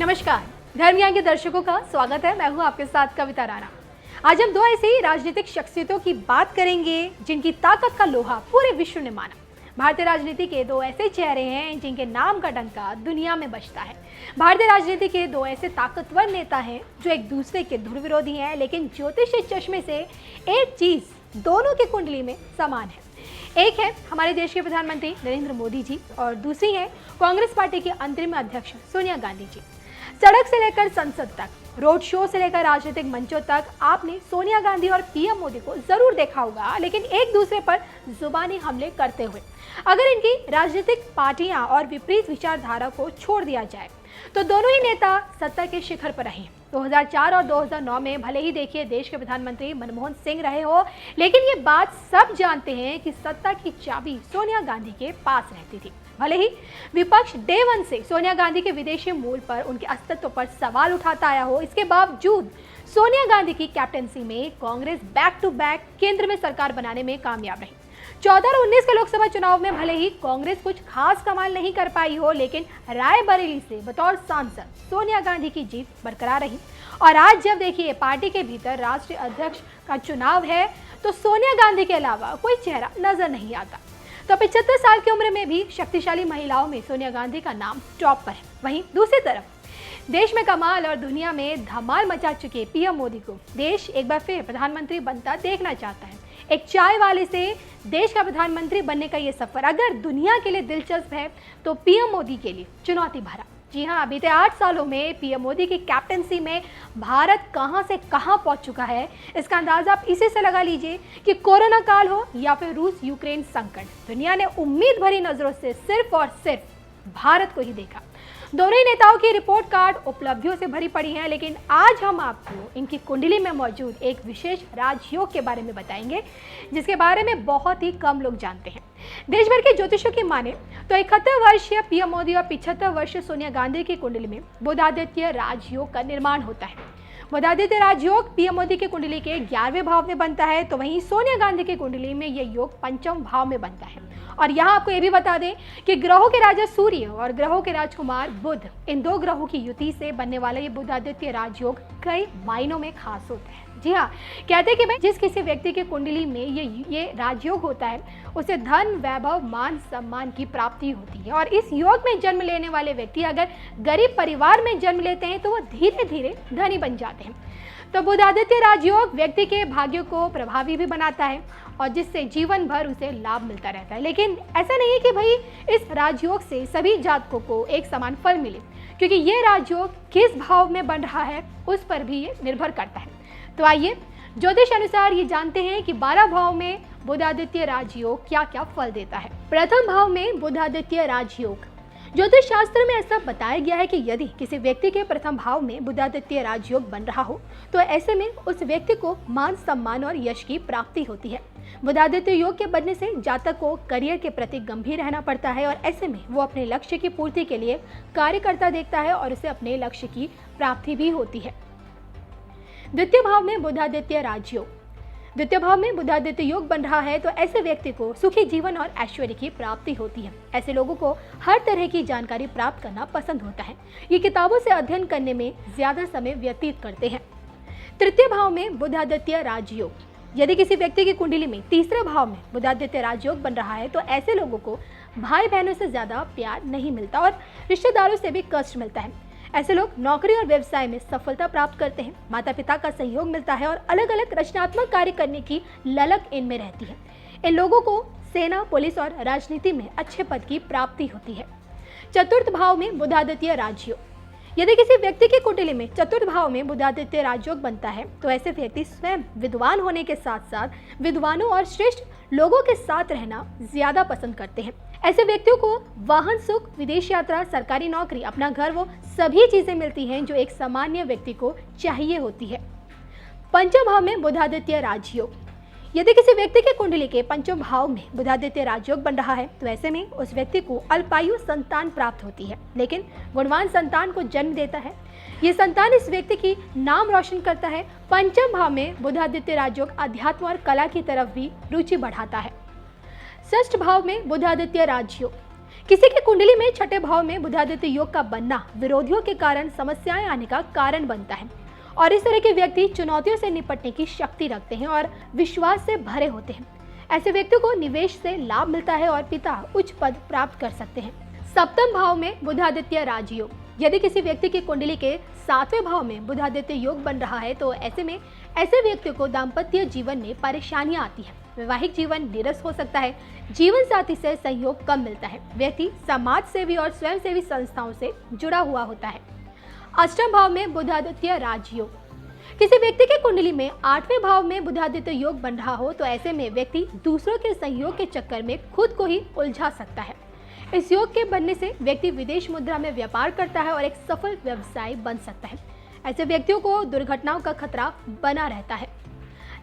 नमस्कार, धर्म ज्ञान के दर्शकों का स्वागत है। मैं हूं आपके साथ कविता राणा। आज हम दो ऐसे ही राजनीतिक शख्सियतों की बात करेंगे जिनकी ताकत का लोहा पूरे विश्व ने माना। भारतीय राजनीति के दो ऐसे चेहरे हैं जिनके नाम का डंका दुनिया में बजता है। भारतीय राजनीति के दो ऐसे ताकतवर नेता हैं जो एक दूसरे के ध्रुव विरोधी हैं, लेकिन ज्योतिषीय चश्मे से एक चीज दोनों की कुंडली में समान है। एक है हमारे देश के प्रधानमंत्री नरेंद्र मोदी जी और दूसरी है कांग्रेस पार्टी की अंतरिम अध्यक्ष सोनिया गांधी जी। सड़क से लेकर संसद तक, रोड शो से लेकर राजनीतिक मंचों तक आपने सोनिया गांधी और पीएम मोदी को जरूर देखा होगा, लेकिन एक दूसरे पर जुबानी हमले करते हुए। अगर इनकी राजनीतिक पार्टियां और विपरीत विचारधारा को छोड़ दिया जाए तो दोनों ही नेता सत्ता के शिखर पर रहे। 2004 और 2009 में भले ही देखिए देश के प्रधानमंत्री मनमोहन सिंह रहे हो, लेकिन ये बात सब जानते हैं कि सत्ता की चाबी सोनिया गांधी के पास रहती थी। भले ही विपक्ष डे वन से सोनिया गांधी के विदेशी मूल पर, उनके अस्तित्व पर सवाल उठाता आया हो, इसके बावजूद सोनिया गांधी की कैप्टनसी में कांग्रेस बैक टू बैक केंद्र में सरकार बनाने में कामयाब रही। 14 और 19 के लोकसभा चुनाव में भले ही कांग्रेस कुछ खास कमाल नहीं कर पाई हो, लेकिन रायबरेली से बतौर सांसद सोनिया गांधी की जीत बरकरार रही। और आज जब देखिए पार्टी के भीतर राष्ट्रीय अध्यक्ष का चुनाव है तो सोनिया गांधी के अलावा कोई चेहरा नजर नहीं आता। तो 75 साल की उम्र में भी शक्तिशाली महिलाओं में सोनिया गांधी का नाम टॉप पर है। वहीं दूसरी तरफ देश में कमाल और दुनिया में धमाल मचा चुके पीएम मोदी को देश एक बार फिर प्रधानमंत्री बनता देखना चाहता है। एक चाय वाले से देश का प्रधानमंत्री बनने का ये सफर अगर दुनिया के लिए दिलचस्प है तो पीएम मोदी के लिए चुनौती भरा। जी हाँ, बीते 8 सालों में पीएम मोदी की कैप्टनसी में भारत कहां से कहां पहुंच चुका है, इसका अंदाजा आप इसी से लगा लीजिए कि कोरोना काल हो या फिर रूस यूक्रेन संकट, दुनिया ने उम्मीद भरी नजरों से सिर्फ और सिर्फ भारत को ही देखा। दोनों ही नेताओं की रिपोर्ट कार्ड उपलब्धियों से भरी पड़ी हैं, लेकिन आज हम आपको इनकी कुंडली में मौजूद एक विशेष राजयोग के बारे में बताएंगे जिसके बारे में बहुत ही कम लोग जानते हैं। देश भर के ज्योतिषों की माने तो 71 वर्षीय पीएम मोदी और 75 वर्षीय सोनिया गांधी की कुंडली में बुधादित्य राजयोग का निर्माण होता है। बुधादित्य राजयोग पीएम मोदी की कुंडली के 11वें भाव में बनता है, तो वहीं सोनिया गांधी की कुंडली में यह योग 5वें भाव में बनता है। और यहाँ आपको ये भी बता दें कि ग्रहों के राजा सूर्य और ग्रहों के राजकुमार बुध, इन दो ग्रहों की युति से बनने वाला ये बुधादित्य राजयोग कई मायनों में खास होता है। जी हाँ, कहते हैं कि भाई जिस किसी व्यक्ति की कुंडली में ये राजयोग होता है उसे धन, वैभव, मान, सम्मान की प्राप्ति होती है। और इस योग में जन्म लेने वाले व्यक्ति अगर गरीब परिवार में जन्म लेते हैं तो वो धीरे धीरे धनी बन जाते हैं। तो बुधादित्य राजयोग व्यक्ति के भाग्य को प्रभावी भी बनाता है और जिससे जीवन भर उसे लाभ मिलता रहता है। लेकिन ऐसा नहीं है कि भाई इस राजयोग से सभी जातकों को एक समान फल मिले, क्योंकि ये राजयोग किस भाव में बन रहा है उस पर भी ये निर्भर करता है। तो आइए ज्योतिष अनुसार ये जानते हैं कि 12 भाव में बुधादित्य राजयोग क्या क्या फल देता है। प्रथम भाव में बुधादित्य राजयोग, ज्योतिष शास्त्र में ऐसा बताया गया है कि यदि किसी व्यक्ति के प्रथम भाव में बुधादित्य राजयोग बन रहा हो तो ऐसे में उस व्यक्ति को मान, सम्मान और यश की प्राप्ति होती है। बुधादित्य योग के बनने से जातक को करियर के प्रति गंभीर रहना पड़ता है और ऐसे में वो अपने लक्ष्य की पूर्ति के लिए कार्य करता देखता है और उसे अपने लक्ष्य की प्राप्ति भी होती है। द्वितीय भाव में बुधादित्य राजयोग, द्वितीय भाव में बुधादित्य योग बन रहा है तो ऐसे व्यक्ति को सुखी जीवन और ऐश्वर्य की प्राप्ति होती है। ऐसे लोगों को हर तरह की जानकारी प्राप्त करना पसंद होता है। ये किताबों से अध्ययन करने में ज्यादा समय व्यतीत करते हैं। तृतीय भाव में बुधादित्य राजयोग, यदि किसी व्यक्ति की कुंडली में तीसरे भाव में बुधादित्य राजयोग बन रहा है तो ऐसे लोगों को भाई बहनों से ज्यादा प्यार नहीं मिलता और रिश्तेदारों से भी कष्ट मिलता है। ऐसे लोग नौकरी और व्यवसाय में सफलता प्राप्त करते हैं, माता पिता का सहयोग मिलता है और अलग अलग रचनात्मक कार्य करने की ललक इनमें रहती है। इन लोगों को सेना, पुलिस और राजनीति में अच्छे पद की प्राप्ति होती है। चतुर्थ भाव में बुधादित्य राजयोग, यदि किसी व्यक्ति की कुंडली में चतुर्थ भाव में बुधादित्य राजयोग बनता है तो ऐसे व्यक्ति स्वयं विद्वान होने के साथ साथ विद्वानों और श्रेष्ठ लोगों के साथ रहना ज्यादा पसंद करते हैं। ऐसे व्यक्तियों को वाहन सुख, विदेश यात्रा, सरकारी नौकरी, अपना घर, वो सभी चीजें मिलती हैं जो एक सामान्य व्यक्ति को चाहिए होती है। पंचम भाव में बुधादित्य राजयोग, यदि किसी व्यक्ति के कुंडली के पंचम भाव में बुधादित्य राजयोग बन रहा है तो ऐसे में उस व्यक्ति को अल्पायु संतान प्राप्त होती है, लेकिन गुणवान संतान को जन्म देता है। ये संतान इस व्यक्ति की नाम रोशन करता है। पंचम भाव में बुधादित्य राजयोग अध्यात्म और कला की तरफ भी रुचि बढ़ाता है। षष्ठ भाव में बुधादित्य राजयोग, किसी की कुंडली में छठे भाव में बुधादित्य योग का बनना विरोधियों के कारण समस्याएं आने का कारण बनता है और इस तरह के व्यक्ति चुनौतियों से निपटने की शक्ति रखते हैं और विश्वास से भरे होते हैं। ऐसे व्यक्तियों को निवेश से लाभ मिलता है और पिता उच्च पद प्राप्त कर सकते हैं। सप्तम भाव में बुधादित्य राजयोग। यदि किसी व्यक्ति की कुंडली के 7वें भाव में बुधादित्य योग बन रहा है तो ऐसे में ऐसे व्यक्ति को दाम्पत्य जीवन में परेशानियां आती है, वैवाहिक जीवन नीरस हो सकता है, जीवन साथी से सहयोग कम मिलता है, व्यक्ति समाज सेवी और स्वयंसेवी संस्थाओं से जुड़ा हुआ होता है। अष्टम भाव में बुधादित्य राजयोग। किसी व्यक्ति की कुंडली में 8वें भाव में बुधादित्य योग बन रहा हो तो ऐसे में व्यक्ति दूसरों के सहयोग के चक्कर में खुद को ही उलझा सकता है। इस योग के बनने से व्यक्ति विदेश मुद्रा में व्यापार करता है और एक सफल व्यवसाय बन सकता है। ऐसे व्यक्तियों को दुर्घटनाओं का खतरा बना रहता है।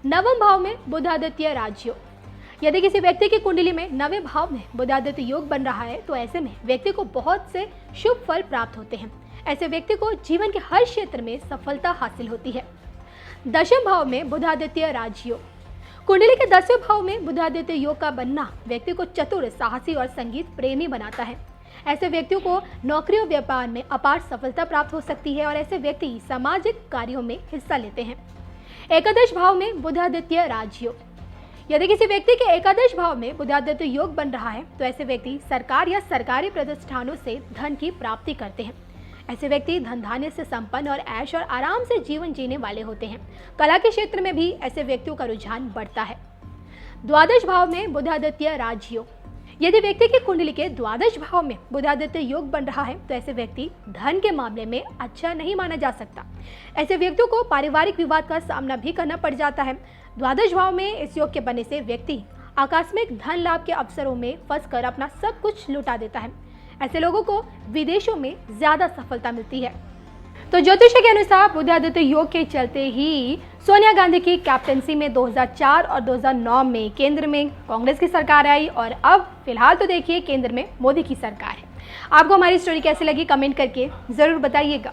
नवम भाव में बुधादित्य राजयोग। यदि किसी व्यक्ति की कुंडली में 9वें भाव में बुधादित्य योग बन रहा है तो ऐसे में व्यक्ति को बहुत से शुभ फल प्राप्त होते हैं। ऐसे व्यक्ति को जीवन के हर क्षेत्र में सफलता हासिल होती है। दशम भाव में बुधादित्य राजयोग। कुंडली के 10वें भाव में बुधादित्य योग का बनना व्यक्ति को चतुर, साहसी और संगीत प्रेमी बनाता है। ऐसे व्यक्तियों को नौकरी और व्यापार में अपार सफलता प्राप्त हो सकती है और ऐसे व्यक्ति सामाजिक कार्यों में हिस्सा लेते हैं। एकादश भाव में बुधादित्य राजयोग। यदि किसी व्यक्ति के एकादश भाव में बुधादित्य योग बन रहा है तो ऐसे व्यक्ति सरकार या सरकारी प्रतिष्ठानों से धन की प्राप्ति करते हैं। ऐसे व्यक्ति धन धान्य से संपन्न और ऐश और आराम से जीवन जीने वाले होते हैं। कला के क्षेत्र में भी ऐसे व्यक्तियों का रुझान बढ़ता है। द्वादश भाव में बुधादित्य राजयोग। यदि व्यक्ति की कुंडली के द्वादश भाव में बुधादित्य योग बन रहा है तो ऐसे व्यक्ति धन के मामले में अच्छा नहीं माना जा सकता। ऐसे व्यक्तियों को पारिवारिक विवाद का सामना भी करना पड़ जाता है। द्वादश भाव में इस योग के बनने से व्यक्ति आकस्मिक धन लाभ के अवसरों में फंसकर अपना सब कुछ लुटा देता है। ऐसे लोगों को विदेशों में ज्यादा सफलता मिलती है। तो ज्योतिष के अनुसार बुधादित्य योग के चलते ही सोनिया गांधी की कैप्टेंसी में 2004 और 2009 में केंद्र में कांग्रेस की सरकार आई और अब फिलहाल तो देखिए केंद्र में मोदी की सरकार है। आपको हमारी स्टोरी कैसी लगी कमेंट करके जरूर बताइएगा।